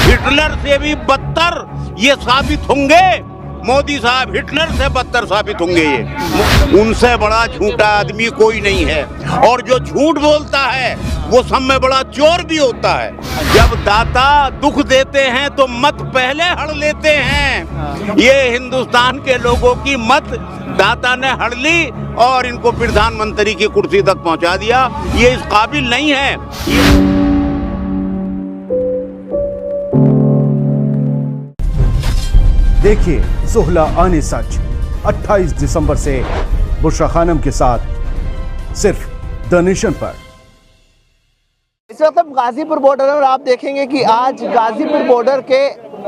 Hitler से भी बदतर ये साबित होंगे, मोदी साहब हिटलर से बदतर साबित होंगे। ये उनसे बड़ा झूठा आदमी कोई नहीं है, और जो झूठ बोलता है वो सब में बड़ा चोर भी होता है। जब दाता दुख देते हैं तो मत पहले हड़ लेते हैं। ये हिंदुस्तान के लोगों की मत दाता ने हड़ ली और इनको प्रधानमंत्री की कुर्सी तक पहुंचा दिया। ये इस काबिल नहीं है। देखिए सोहला आने सच 28 दिसंबर से बुशरा खानम के साथ सिर्फ द नेशन पर। इस वक्त हम गाजीपुर बॉर्डर और आप देखेंगे कि आज गाजीपुर बॉर्डर के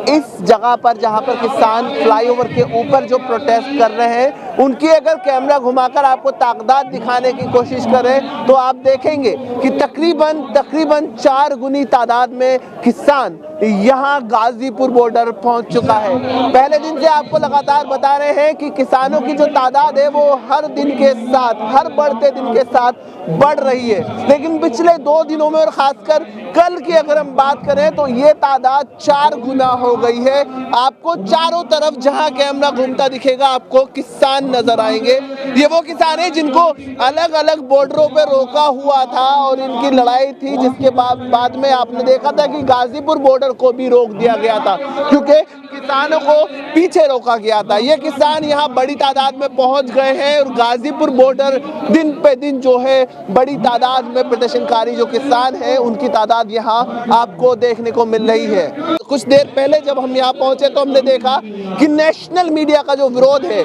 इस जगह पर जहां पर किसान फ्लाईओवर के ऊपर जो प्रोटेस्ट कर रहे हैं, उनकी अगर कैमरा घुमाकर आपको ताकदाद दिखाने की कोशिश करें तो आप देखेंगे कि तकरीबन 4 गुनी तादाद में किसान यहाँ गाजीपुर बॉर्डर पहुंच चुका है। पहले दिन से आपको लगातार बता रहे हैं कि किसानों की जो तादाद है वो हर दिन के साथ, हर बढ़ते दिन के साथ बढ़ रही है, लेकिन पिछले 2 दिनों में और खासकर कल की अगर हम बात करें तो ये तादाद 4 गुना हो गई है। आपको चारों तरफ जहां कैमरा घूमता दिखेगा आपको किसान नजर आएंगे। ये वो किसान हैं जिनको अलग अलग बॉर्डरों पे रोका हुआ था और इनकी लड़ाई थी, जिसके बाद में आपने देखा था कि गाजीपुर बॉर्डर को भी रोक दिया गया था क्योंकि किसानों को पीछे रोका गया था। ये किसान यहाँ बड़ी तादाद में पहुंच गए हैं और गाजीपुर बॉर्डर दिन पे दिन जो है बड़ी तादाद में प्रदर्शनकारी जो किसान हैं उनकी तादाद यहाँ आपको देखने को मिल रही है। कुछ देर पहले जब हम यहाँ पहुंचे तो हमने देखा कि नेशनल मीडिया का जो विरोध है,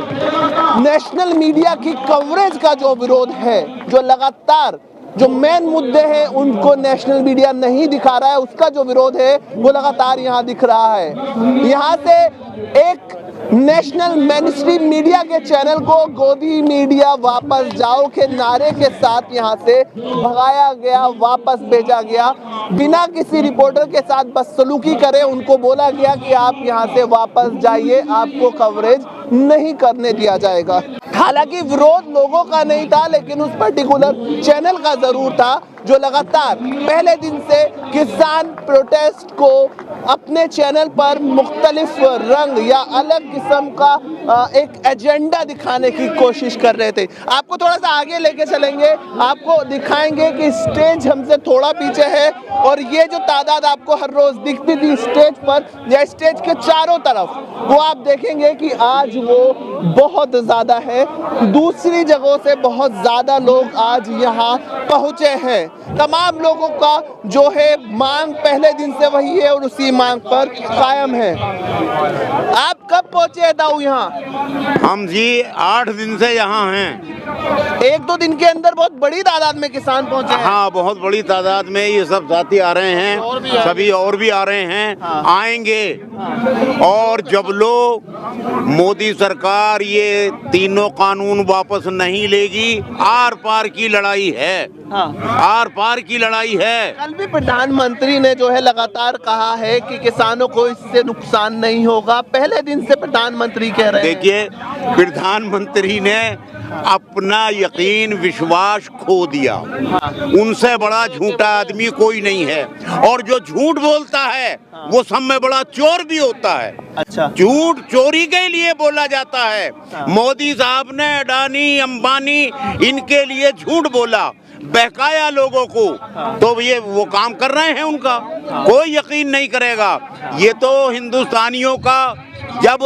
नेशनल मीडिया की कवरेज का जो विरोध है, जो लगातार जो मेन मुद्दे हैं उनको नेशनल मीडिया नहीं दिखा रहा है, उसका जो विरोध है वो लगातार यहाँ दिख रहा है। यहाँ से एक नेशनल मेनस्ट्रीम मीडिया के चैनल को गोदी मीडिया वापस जाओ के नारे के साथ यहाँ से भगाया गया, वापस भेजा गया। बिना किसी रिपोर्टर के साथ बदसलूकी करे उनको बोला गया कि आप यहाँ से वापस जाइए, आपको कवरेज नहीं करने दिया जाएगा। हालांकि विरोध लोगों का नहीं था, लेकिन उस पर्टिकुलर चैनल का जरूर था जो लगातार पहले दिन से किसान प्रोटेस्ट को अपने चैनल पर मुख्तलिफ रंग या अलग किस्म का एक एजेंडा दिखाने की कोशिश कर रहे थे। आपको थोड़ा सा आगे लेके चलेंगे, आपको दिखाएंगे कि स्टेज हमसे थोड़ा पीछे है और ये जो तादाद आपको हर रोज दिखती थी स्टेज पर या स्टेज के चारों तरफ, वो आप देखेंगे कि आज वो बहुत ज़्यादा है। दूसरी जगहों से बहुत ज़्यादा लोग आज यहाँ पहुँचे हैं। तमाम लोगों का जो है मांग पहले दिन से वही है और उसी मांग पर कायम है। आप कब पहुँचे दाऊ यहाँ? हम जी 8 दिन से यहाँ हैं। 1-2 दिन के अंदर बहुत बड़ी तादाद में किसान पहुँचे हैं। हाँ, बहुत बड़ी तादाद में ये सब साथी आ रहे हैं, सभी और भी आ रहे हैं। हाँ। आएंगे। और जब लोग मोदी सरकार ये तीनों कानून वापस नहीं लेगी, आर पार की लड़ाई है। हाँ। आर पार की लड़ाई है। कल भी प्रधानमंत्री ने जो है लगातार कहा है कि किसानों को इससे नुकसान नहीं होगा। पहले दिन से प्रधानमंत्री कह रहे हैं। देखिए, प्रधानमंत्री ने अपना यकीन विश्वास खो दिया। उनसे बड़ा झूठा आदमी कोई नहीं है, और जो झूठ बोलता है वो सब में बड़ा चोर भी होता है। अच्छा। झूठ चोरी के लिए बोला जाता है। मोदी साहब ने अडानी, अंबानी इनके लिए झूठ बोला, बहकाया लोगों को, तो ये वो काम कर रहे हैं उनका कोई यकीन नहीं करेगा। ये तो हिंदुस्तानियों का, जब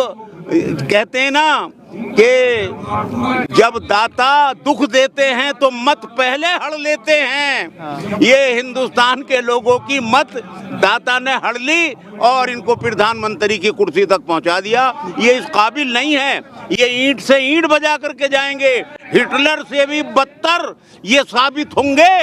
कहते हैं ना कि जब दाता दुख देते हैं तो मत पहले हड़ लेते हैं। ये हिंदुस्तान के लोगों की मत दाता ने हड़ ली और इनको प्रधानमंत्री की कुर्सी तक पहुंचा दिया। ये इस काबिल नहीं है। ये ईंट से ईंट बजा करके जाएंगे। हिटलर से भी बदतर ये साबित होंगे,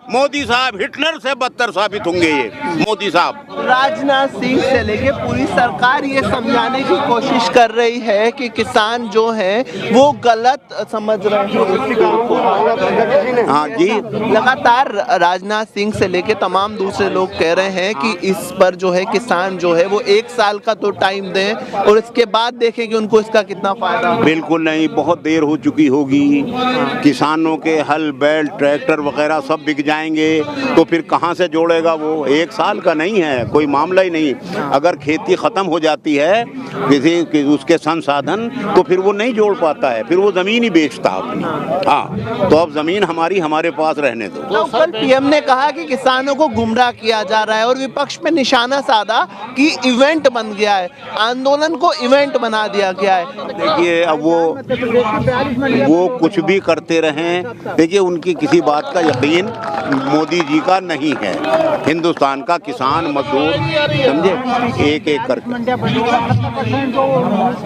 मोदी साहब हिटलर से बदतर साबित होंगे ये मोदी साहब। राजनाथ सिंह से लेके पूरी सरकार ये समझाने की कोशिश कर रही है कि किसान जो है वो गलत समझ रहे हैं। हाँ जी, लगातार राजनाथ सिंह से लेके तमाम दूसरे लोग कह रहे हैं कि इस पर जो है किसान जो है वो 1 साल का तो टाइम दें और इसके बाद देखें कि उनको इसका कितना फायदा। बिल्कुल नहीं, बहुत देर हो चुकी होगी। किसानों के हल बैल ट्रैक्टर वगैरह सब बिक जाएंगे तो फिर कहाँ से जोड़ेगा वो। 1 साल का नहीं है, कोई मामला ही नहीं। अगर खेती ख़त्म हो जाती है किसी उसके संसाधन तो फिर वो नहीं जोड़ पाता है, फिर वो ज़मीन ही बेचता अपनी। हाँ, तो अब ज़मीन हमारे पास रहने दो। तो कल पीएम ने कहा कि किसानों को गुमराह किया जा रहा है और विपक्ष पे निशाना साधा कि इवेंट बन गया है, आंदोलन को इवेंट बना दिया गया है। देखिए अब वो कुछ भी करते रहें, देखिए उनकी किसी बात का यकीन मोदी जी का नहीं है। हिंदुस्तान का किसान मजदूर समझे एक एक करके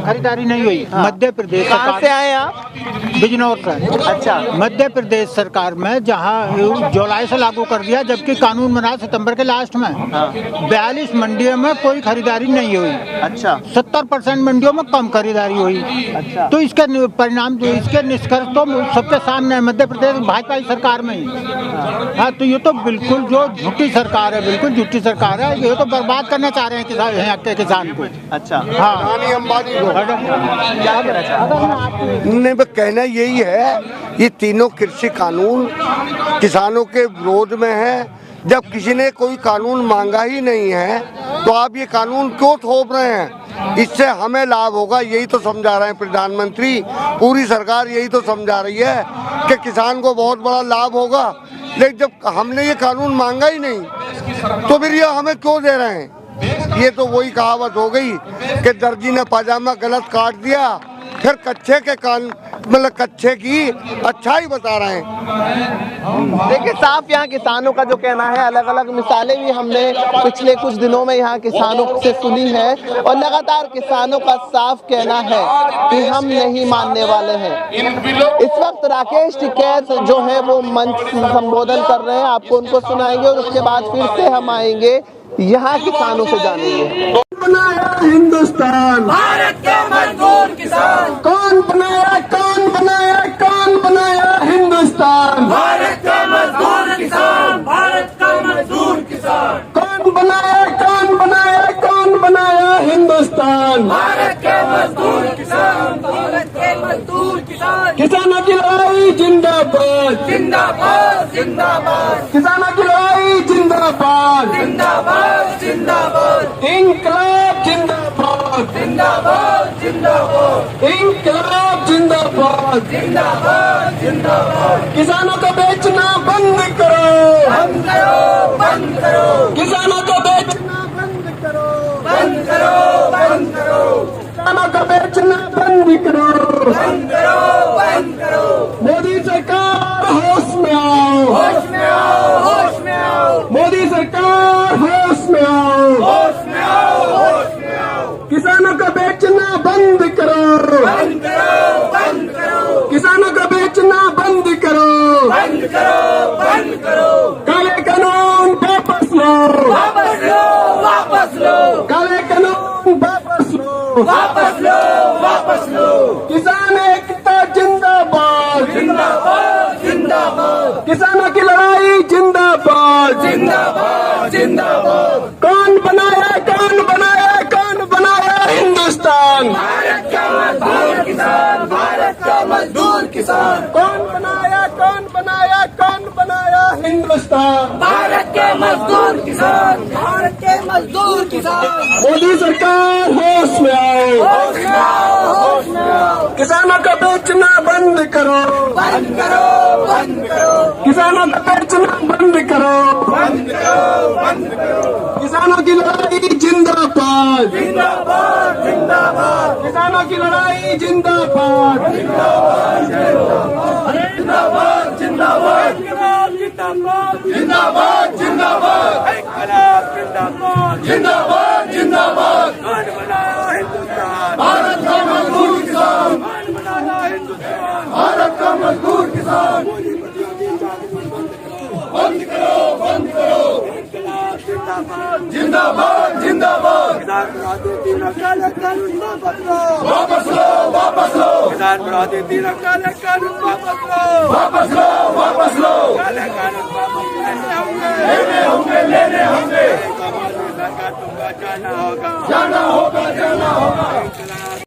खरीदारी नहीं हुई। मध्य प्रदेश कहाँ से आए आप? बिजनौर से। अच्छा, मध्य प्रदेश सरकार में जहां जुलाई से लागू कर दिया, जबकि कानून बना सितंबर के लास्ट में। 42 मंडियों में कोई खरीदारी नहीं हुई। अच्छा, 70% मंडियों में कम खरीदारी हुई। अच्छा, तो इसके परिणाम जो इसके निष्कर्ष तो सबके सामने है, मध्य प्रदेश भाजपा की सरकार में ही। हाँ, तो ये तो बिल्कुल जो झूठी सरकार है, बिल्कुल झूठी सरकार है। ये तो बर्बाद करना चाह रहे हैं किसान, यहाँ के किसान को। अच्छा, हाँ, क्या कहना चाहते हैं? नहीं, बस कहना यही है, ये तीनों कृषि कानून किसानों के विरोध में है। जब किसी ने कोई कानून मांगा ही नहीं है तो आप ये कानून क्यों थोप रहे हैं? इससे हमें लाभ होगा, यही तो समझा रहे हैं प्रधानमंत्री। पूरी सरकार यही तो समझा रही है कि किसान को बहुत बड़ा लाभ होगा। लेकिन जब हमने ये कानून मांगा ही नहीं तो फिर ये हमें क्यों दे रहे हैं? ये तो वही कहावत हो गई कि दर्जी ने पाजामा गलत काट दिया, फिर कच्चे के कान मतलब कच्चे की अच्छाई बता रहे हैं। देखिए साफ यहाँ किसानों का जो कहना है, अलग अलग मिसालें भी हमने पिछले कुछ दिनों में यहाँ किसानों से सुनी है और लगातार किसानों का साफ कहना है कि हम नहीं मानने वाले हैं। इस वक्त राकेश टिकैत जो है वो मंच संबोधन कर रहे हैं, आपको उनको सुनाएंगे और उसके बाद फिर से हम आएंगे यहाँ किसानों से जानेंगे। बनाया हिंदुस्तान, भारत के मजदूर किसान, कौन बनाया हिंदुस्तान, भारत का मजदूर किसान, भारत का मजदूर किसान, कौन बनाया हिंदुस्तान, भारत के मजदूर किसान, भारत के मजदूर किसान, किसानों की लड़ाई जिंदाबाद, जिंदाबाद जिंदाबाद, किसानों की लड़ाई जिंदाबाद, जिंदाबाद जिंदाबाद, इंकलाब जिंदाबाद, जिंदाबाद जिंदाबाद, इंकलाब जिंदाबाद, जिंदाबाद जिंदाबाद, किसानों को बेचना बंद करो, बंद करो बंद करो, किसानों को बेचना बंद करो, बंद करो बंद करो, किसानों को बेचना बंद करो, बंद करो बंद करो, मोदी सरकार होश में आओ, होश में आओ, होश में आओ, मोदी सरकार होश में आओ, होश में आओ, होश में आओ, किसानों को बेचना बंद करो, बंद करो बंद करो, किसानों को बेचना बंद करो, बंद करो बंद करो, काले कानून वापस लो, वापस लो वापस लो, काले कानून वापस लो, वापस लो वापस लो, किसान एकता जिंदाबाद, जिंदाबाद जिंदाबाद, किसानों की लड़ाई जिंदाबाद, जिंदाबाद जिंदाबाद, कौन बनाया हिंदुस्तान, भारत का मजदूर किसान, भारत का मजदूर किसान, कौन बनाया हिंदुस्तान, भारत के मजदूर किसान, भारत के मजदूर किसान, मोदी सरकार होश में आओ, होश में आओ, होश में आओ, किसानों का बेचना बंद करो, बंद करो बंद करो, किसानों का बेचना बंद करो, बंद करो बंद करो, किसानों की लड़ाई जिंदाबाद, जिंदाबाद जिंदाबाद, किसानों की लड़ाई जिंदाबाद, जिंदाबाद जिंदाबाद, जिंदाबाद जिंदाबाद, जिंदाबाद जिंदाबाद, भारत का मजदूर किसान, भारत का मजदूर किसान, बंद करो जिंदाबाद जिंदाबाद किसान विरोधी तीनों काले कानून वापस लो वापस लो वापस लो किसान विरोधी तीनों काले कानून वापस लो वापस